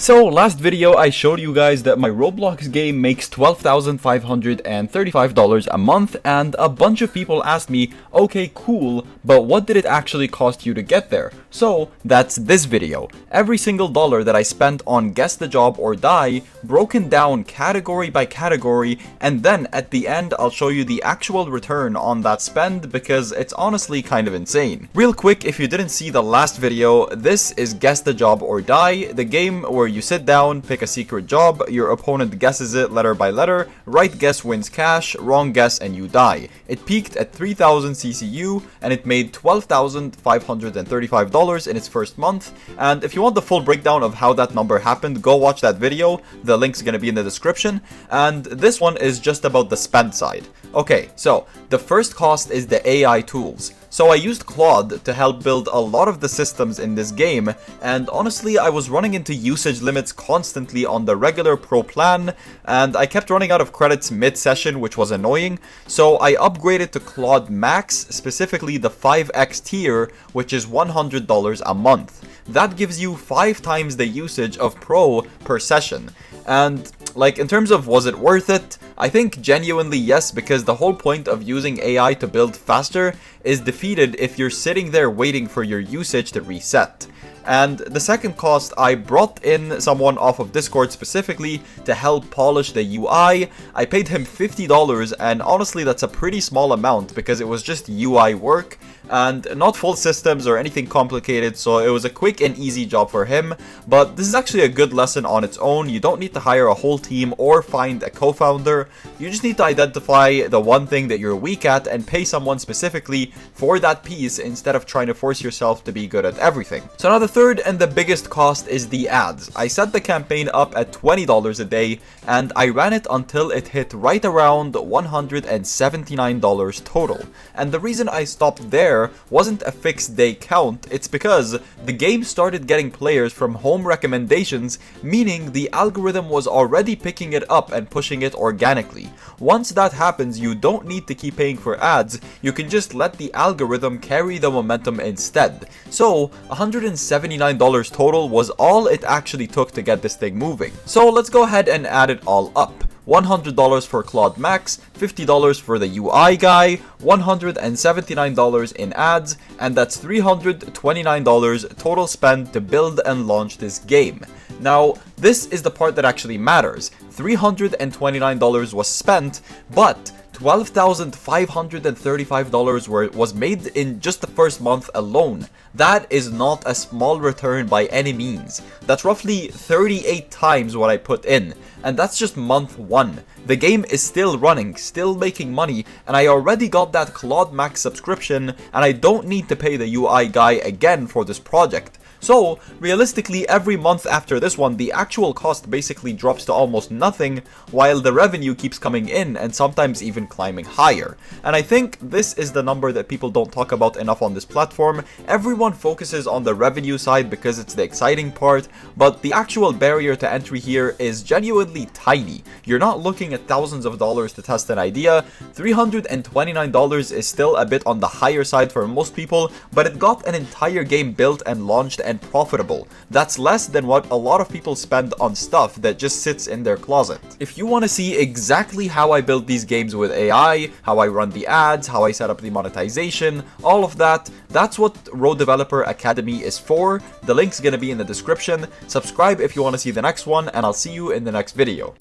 So last video I showed you guys that my Roblox game makes $12,535 a month, and a bunch of people asked me, okay cool, but what did it actually cost you to get there? So that's this video. Every single dollar that I spent on Guess the Job or Die, broken down category by category, and then at the end I'll show you the actual return on that spend because it's honestly kind of insane. Real quick, if you didn't see the last video, this is Guess the Job or Die, the game where you sit down, pick a secret job, your opponent guesses it letter by letter, right guess wins cash, wrong guess and you die. It peaked at 3000 CCU and it made $12,535 in its first month, and if you want the full breakdown of how that number happened, go watch that video, the link's gonna be in the description, and this one is just about the spend side. Okay, so the first cost is the AI tools. So I used Claude to help build a lot of the systems in this game, and honestly I was running into usage limits constantly on the regular pro plan, and I kept running out of credits mid-session, which was annoying, so I upgraded to Claude Max, specifically the 5x tier, which is $100 a month. That gives you 5 times the usage of Pro per session. And like, in terms of was it worth it, I think genuinely yes, because the whole point of using AI to build faster is defeated if you're sitting there waiting for your usage to reset. And the second cost, I brought in someone off of Discord specifically to help polish the UI. I paid him $50, and honestly that's a pretty small amount because it was just UI work and not full systems or anything complicated, so it was a quick and easy job for him. But this is actually a good lesson on its own. You don't need to hire a whole team or find a co-founder. You just need to identify the one thing that you're weak at and pay someone specifically for that piece instead of trying to force yourself to be good at everything. So now the third and the biggest cost is the ads. I set the campaign up at $20 a day and I ran it until it hit right around $179 total. And the reason I stopped there wasn't a fixed day count, it's because the game started getting players from home recommendations, meaning the algorithm was already picking it up and pushing it organically. Once that happens, you don't need to keep paying for ads, you can just let the algorithm carry the momentum instead. So $179 total was all it actually took to get this thing moving. So let's go ahead and add it all up. $100 for Claude Max, $50 for the UI guy, $179 in ads, and that's $329 total spend to build and launch this game. Now, this is the part that actually matters. $329 was spent, but $12,535 was made in just the first month alone. That is not a small return by any means. That's roughly 38 times what I put in, and that's just month 1. The game is still running, still making money, and I already got that Claude Max subscription, and I don't need to pay the UI guy again for this project. So, realistically, every month after this one, the actual cost basically drops to almost nothing, while the revenue keeps coming in and sometimes even climbing higher. And I think this is the number that people don't talk about enough on this platform. Everyone focuses on the revenue side because it's the exciting part, but the actual barrier to entry here is genuinely tiny. You're not looking at thousands of dollars to test an idea. $329 is still a bit on the higher side for most people, but it got an entire game built and launched and profitable. That's less than what a lot of people spend on stuff that just sits in their closet. If you want to see exactly how I build these games with AI, how I run the ads, how I set up the monetization, all of that, that's what Road Developer Academy is for. The link's gonna be in the description. Subscribe if you want to see the next one, and I'll see you in the next video.